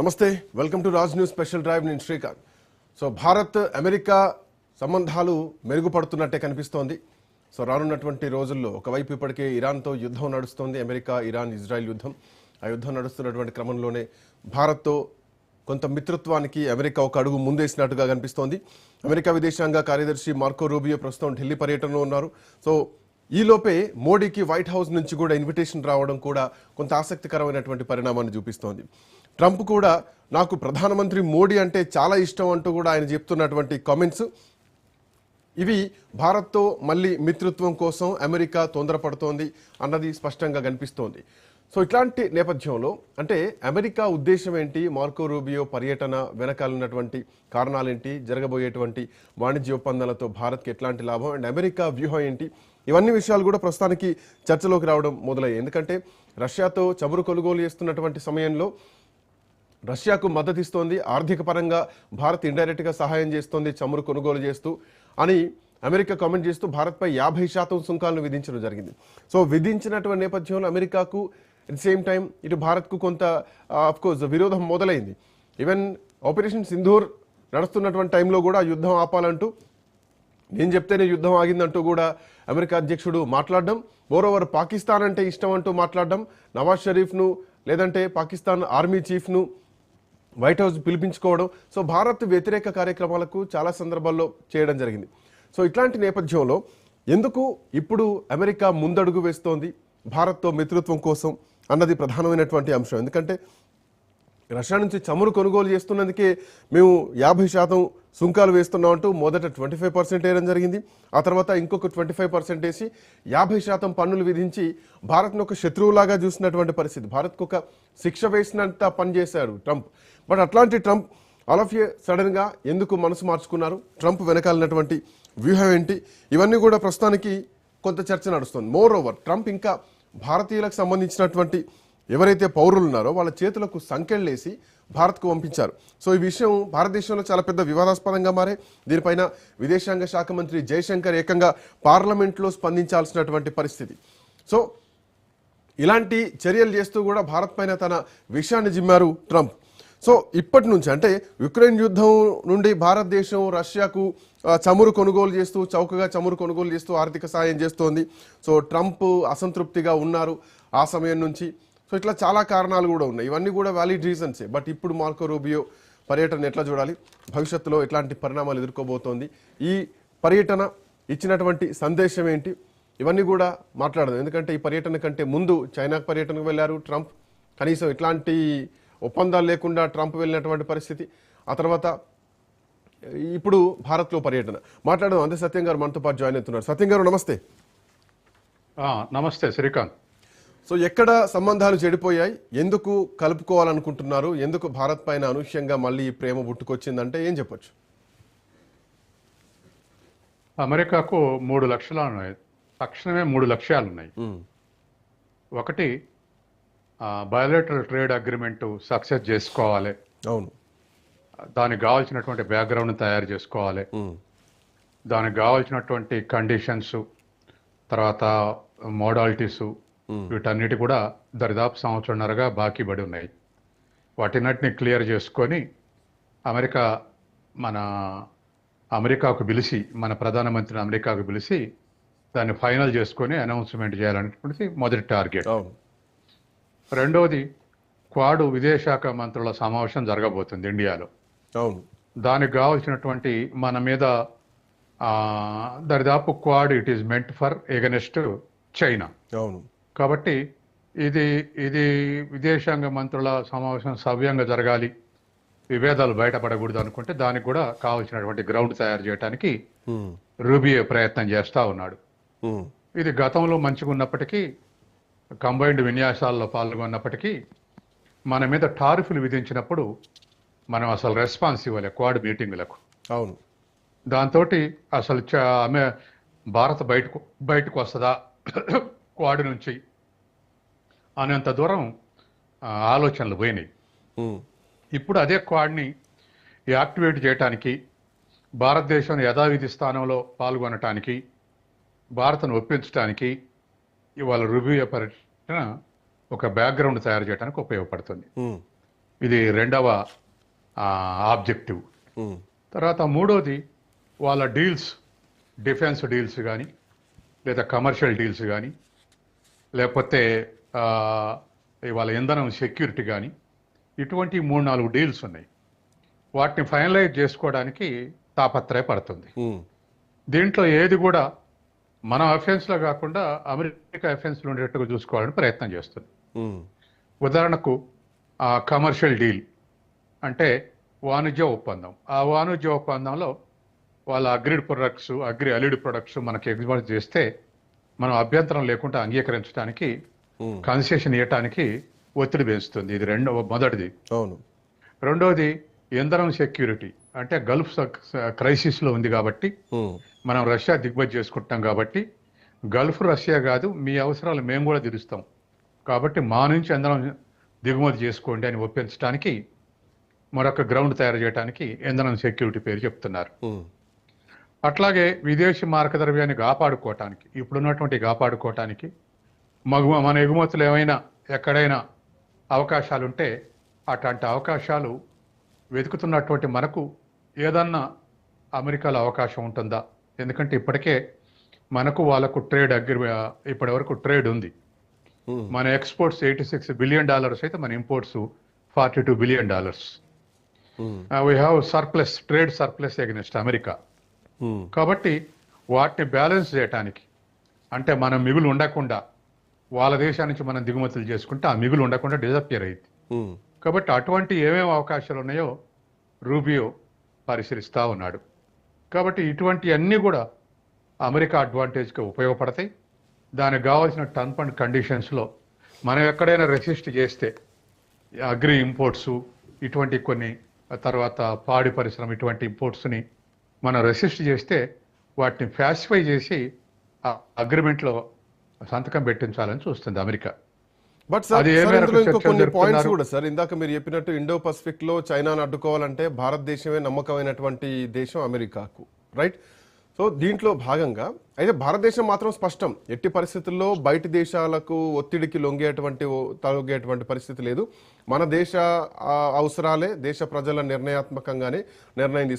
నమస్తే, welcome to Raj news special drive. నేను Srikanth. So Bharat America సంబంధాలు మెరుగుపడుతున్నట్టే కనిపిస్తోంది. సో రానున్నటువంటి రోజుల్లో ఒకవైపు ఇప్పటికే ఇరాన్తో యుద్ధం నడుస్తోంది. అమెరికా, ఇరాన్, ఇజ్రాయెల్ యుద్ధం. ఆ యుద్ధం నడుస్తున్నటువంటి క్రమంలోనే భారత్తో కొంత మిత్రత్వానికి అమెరికా ఒక అడుగు ముందేసినట్టుగా కనిపిస్తోంది. అమెరికా విదేశాంగ కార్యదర్శి మార్కో రూబియో ప్రస్తుతం ఢిల్లీ పర్యటనలో ఉన్నారు. సో ఈలోపే మోడీకి వైట్ హౌస్ నుంచి కూడా ఇన్విటేషన్ రావడం కూడా కొంత ఆసక్తికరమైనటువంటి పరిణామాన్ని చూపిస్తోంది. ట్రంప్ కూడా నాకు ప్రధానమంత్రి మోడీ అంటే చాలా ఇష్టం అంటూ కూడా ఆయన చెప్తున్నటువంటి కామెంట్స్ ఇవి భారత్తో మళ్ళీ మిత్రత్వం కోసం అమెరికా తొందరపడుతోంది అన్నది స్పష్టంగా కనిపిస్తోంది. సో ఇట్లాంటి నేపథ్యంలో అంటే అమెరికా ఉద్దేశం ఏంటి, మార్కో రూబియో పర్యటన వెనకాలన్నటువంటి కారణాలేంటి, జరగబోయేటువంటి వాణిజ్య ఒప్పందాలతో భారత్కి ఎట్లాంటి లాభం అండ్ అమెరికా వ్యూహం ఏంటి, ఇవన్నీ విషయాలు కూడా ప్రస్తుతానికి చర్చలోకి రావడం మొదలయ్యాయి. ఎందుకంటే రష్యాతో చమురు కొనుగోలు చేస్తున్నటువంటి సమయంలో రష్యాకు మద్దతు ఇస్తోంది, ఆర్థిక పరంగా భారత్ ఇండైరెక్ట్గా సహాయం చేస్తోంది చమురు కొనుగోలు చేస్తూ అని అమెరికా కామెంట్ చేస్తూ భారత్పై 50% సుంకాలను విధించడం జరిగింది. సో విధించినటువంటి నేపథ్యంలో అమెరికాకు అట్ ది సేమ్ టైం ఇటు భారత్కు కొంత అఫ్కోర్స్ విరోధం మొదలైంది. ఈవెన్ ఆపరేషన్ సింధూర్ నడుస్తున్నటువంటి టైంలో కూడా యుద్ధం ఆపాలంటూ, నేను చెప్తేనే యుద్ధం ఆగిందంటూ కూడా అమెరికా అధ్యక్షుడు మాట్లాడడం, మోరోవర్ పాకిస్తాన్ అంటే ఇష్టం అంటూ మాట్లాడడం, నవాజ్ షరీఫ్ను లేదంటే పాకిస్తాన్ ఆర్మీ చీఫ్ను వైట్ హౌస్ పిలిపించుకోవడం, సో భారత్ వ్యతిరేక కార్యక్రమాలకు చాలా సందర్భాల్లో చేయడం జరిగింది. సో ఇట్లాంటి నేపథ్యంలో ఎందుకు ఇప్పుడు అమెరికా ముందడుగు వేస్తోంది భారత్తో మిత్రత్వం కోసం అన్నది ప్రధానమైనటువంటి అంశం. ఎందుకంటే రష్యా నుంచి చమురు కొనుగోలు చేస్తున్నందుకే మేము 50% సుంకాలు వేస్తున్నామంటూ మొదట 25% వేయడం జరిగింది. ఆ తర్వాత ఇంకొక 25% వేసి 50% పన్నులు విధించి భారత్ను ఒక శత్రువులాగా చూసినటువంటి పరిస్థితి. భారత్కు ఒక శిక్ష వేసినంత పనిచేశారు ట్రంప్. బట్ అట్లాంటి ట్రంప్ ఆల్ ఆఫ్ ఏ సడన్గా ఎందుకు మనసు మార్చుకున్నారు, ట్రంప్ వెనకాలన్నటువంటి వ్యూహం ఏంటి, ఇవన్నీ కూడా ప్రస్తుతానికి కొంత చర్చ నడుస్తుంది. మోర్ ఓవర్ ట్రంప్ ఇంకా భారతీయులకు సంబంధించినటువంటి ఎవరైతే పౌరులు ఉన్నారో వాళ్ళ చేతులకు సంకెళ్ళేసి భారత్కు పంపించారు. సో ఈ విషయం భారతదేశంలో చాలా పెద్ద వివాదాస్పదంగా మారే. దీనిపైన విదేశాంగ శాఖ మంత్రి జయశంకర్ ఏకంగా పార్లమెంట్లో స్పందించాల్సినటువంటి పరిస్థితి. సో ఇలాంటి చర్యలు చేస్తూ కూడా భారత్ పైన తన విషయాన్ని జిమ్మారు ట్రంప్. సో ఇప్పటి నుంచి అంటే యుక్రెయిన్ యుద్ధం నుండి భారతదేశం రష్యాకు చమురు కొనుగోలు చేస్తూ, చౌకగా చమురు కొనుగోలు చేస్తూ ఆర్థిక సాయం చేస్తోంది. సో ట్రంప్ అసంతృప్తిగా ఉన్నారు ఆ సమయం నుంచి. సో ఇట్లా చాలా కారణాలు కూడా ఉన్నాయి, ఇవన్నీ కూడా వ్యాలిడ్ రీజన్సే. బట్ ఇప్పుడు మార్కో రూబియో పర్యటన ఎట్లా చూడాలి, భవిష్యత్తులో ఎట్లాంటి పరిణామాలు ఎదుర్కోబోతోంది, ఈ పర్యటన ఇచ్చినటువంటి సందేశం ఏంటి, ఇవన్నీ కూడా మాట్లాడదాం. ఎందుకంటే ఈ పర్యటన కంటే ముందు చైనా పర్యటనకు వెళ్ళారు ట్రంప్. కనీసం ఇట్లాంటి ఒప్పందాలు లేకుండా ట్రంప్ వెళ్ళినటువంటి పరిస్థితి. ఆ తర్వాత ఇప్పుడు భారత్లో పర్యటన మాట్లాడదాం. అంతే సత్యం గారు మనతో పాటు జాయిన్ అవుతున్నారు. సత్యం గారు నమస్తే. నమస్తే శ్రీకాంత్. సో ఎక్కడ సంబంధాలు చెడిపోయాయి, ఎందుకు కలుపుకోవాలనుకుంటున్నారు, ఎందుకు భారత్ పైన అనూహ్యంగా మళ్ళీ ప్రేమ పుట్టుకొచ్చిందంటే ఏం చెప్పొచ్చు? అమెరికాకు 3 లక్ష్యాలు ఉన్నాయి, తక్షణమే 3 లక్ష్యాలు ఉన్నాయి. ఒకటి, బయోలేటరల్ ట్రేడ్ అగ్రిమెంట్ సక్సెస్ చేసుకోవాలి. అవును, దానికి కావాల్సినటువంటి బ్యాక్గ్రౌండ్ తయారు చేసుకోవాలి. దానికి కావాల్సినటువంటి కండిషన్స్, తర్వాత మోడాలిటీసు, వీటన్నిటి కూడా దరిదాపు సంవత్సరంన్నరగా బాకీ పడి ఉన్నాయి. వాటినటిని క్లియర్ చేసుకొని అమెరికాకు పిలిచి, మన ప్రధానమంత్రిని అమెరికాకు పిలిచి దాన్ని ఫైనల్ చేసుకొని అనౌన్స్మెంట్ చేయాలనేటువంటిది మొదటి టార్గెట్. రెండవది, క్వాడ్ విదేశాంగ మంత్రుల సమావేశం జరగబోతుంది ఇండియాలో. అవును, దానికి కావాల్సినటువంటి మన మీద దరిదాపు quad it is meant for against China. అవును, కాబట్టి ఇది విదేశాంగ మంత్రుల సమావేశం సవ్యంగా జరగాలి, విభేదాలు బయటపడకూడదు అనుకుంటే దానికి కూడా కావాల్సినటువంటి గ్రౌండ్ తయారు చేయడానికి రూబియో ప్రయత్నం చేస్తూ ఉన్నాడు. ఇది గతంలో మంచిగా ఉన్నప్పటికీ, కంబైన్డ్ విన్యాసాల్లో పాల్గొన్నప్పటికీ మన మీద టారిఫ్లు విధించినప్పుడు మనం అసలు రెస్పాన్స్ ఇవ్వలే క్వాడ్ మీటింగులకు. అవును, దాంతో అసలు భారత్ బయటకు వస్తుందా క్వాడ్ నుంచి అనేంత దూరం ఆలోచనలు పోయినాయి. ఇప్పుడు అదే క్వాడ్ని యాక్టివేట్ చేయడానికి, భారతదేశం యథావిధి స్థానంలో పాల్గొనటానికి, భారత్ను ఒప్పించడానికి ఇవాళ రూబియో పర్యటన ఒక బ్యాక్గ్రౌండ్ తయారు చేయడానికి ఉపయోగపడుతుంది. ఇది రెండవ ఆబ్జెక్టివ్. ఉమ్, తర్వాత మూడోది వాళ్ళ డీల్స్, డిఫెన్స్ డీల్స్ కానీ లేదా కమర్షియల్ డీల్స్ కానీ లేకపోతే ఆ, ఇవాళ ఇంధనం సెక్యూరిటీ కానీ ఇటువంటి 3-4 డీల్స్ ఉన్నాయి. వాటిని ఫైనలైజ్ చేసుకోవడానికి తాపత్రయపడుతుంది. ఉమ్, దీంట్లో ఏది కూడా మన అఫెన్స్లో కాకుండా అమెరికా అఫెన్స్లో ఉండేట్టుగా చూసుకోవాలని ప్రయత్నం చేస్తుంది. ఉమ్, ఉదాహరణకు కమర్షియల్ డీల్ అంటే వాణిజ్య ఒప్పందం. ఆ వాణిజ్య ఒప్పందంలో వాళ్ళ అలీడ్ ప్రొడక్ట్స్ మనకి ఎగుమతి చేస్తే మనం అభ్యంతరం లేకుండా అంగీకరించడానికి, ఉమ్, కన్సెషన్ ఇవ్వటానికి ఒత్తిడి పెంచుతుంది. ఇది మొదటిది. అవును. రెండవది ఇంధనం సెక్యూరిటీ అంటే గల్ఫ్ క్రైసిస్లో ఉంది కాబట్టి ఉమ్, మనం రష్యా దిగుమతి చేసుకుంటాం కాబట్టి గల్ఫ్ రష్యా కాదు, మీ అవసరాలు మేము కూడా తీరుస్తాం కాబట్టి మా నుంచి ఇంధనం దిగుమతి చేసుకోండి అని ఒప్పించడానికి మరొక గ్రౌండ్ తయారు చేయడానికి ఇంధనం సెక్యూరిటీ పేరు చెప్తున్నారు. ఉమ్, అట్లాగే విదేశీ మార్గద్రవ్యాన్ని కాపాడుకోవటానికి, ఇప్పుడున్నటువంటి కాపాడుకోవటానికి మన ఎగుమతులు ఏమైనా ఎక్కడైనా అవకాశాలు ఉంటే అట్లాంటి అవకాశాలు వెతుకుతున్నటువంటి మనకు ఏదన్నా అమెరికాలో అవకాశం ఉంటుందా? ఎందుకంటే ఇప్పటికే మనకు వాళ్ళకు ఇప్పటి వరకు ట్రేడ్ ఉంది. ఉమ్, మన ఎక్స్పోర్ట్స్ $86 బిలియన్ అయితే మన imports $42 billion. Um, we have surplus, trade surplus against America. Um, కాబట్టి వాటిని బ్యాలెన్స్ చేయడానికి, అంటే మనం మిగులు ఉండకుండా వాళ్ళ దేశా నుంచి మనం దిగుమతులు చేసుకుంటే ఆ మిగులు ఉండకుండా డిజపియర్ అయింది. ఉమ్, కాబట్టి అటువంటి ఏమేమి అవకాశాలు ఉన్నాయో రూబియో పరిశీలిస్తూ ఉన్నాడు. కాబట్టి ఇటువంటి అన్నీ కూడా అమెరికా అడ్వాంటేజ్కి ఉపయోగపడతాయి. దానికి కావాల్సిన టర్మ్ అండ్ కండిషన్స్లో మనం ఎక్కడైనా రెసిస్ట్ చేస్తే అగ్రి ఇంపోర్ట్స్ ఇటువంటి కొన్ని, తర్వాత పాడి పరిశ్రమ ఇటువంటి ఇంపోర్ట్స్ని మనం రెసిస్ట్ చేస్తే వాటిని ఫ్యాసిఫై చేసి ఆ అగ్రిమెంట్లో సంతకం పెట్టించాలని చూస్తుంది అమెరికా. బట్ సార్ అది ఏ సార్, మేరకు ఇందులో ఇంకో చర్చలు కొన్ని పాయింట్స్ జరుపుతున్నారు? కూడా సార్, ఇందాక మీరు చెప్పినట్టు ఇండో పసిఫిక్ లో చైనాను అడ్డుకోవాలంటే భారతదేశమే నమ్మకమైనటువంటి దేశం అమెరికాకు, రైట్? సో దీంట్లో భాగంగా అయితే భారతదేశం మాత్రం స్పష్టం, ఎట్టి పరిస్థితుల్లో బయటి దేశాలకు ఒత్తిడికి తొలగేటువంటి పరిస్థితి లేదు. మన దేశ అవసరాలే, దేశ ప్రజల నిర్ణయాత్మకంగానే నిర్ణయం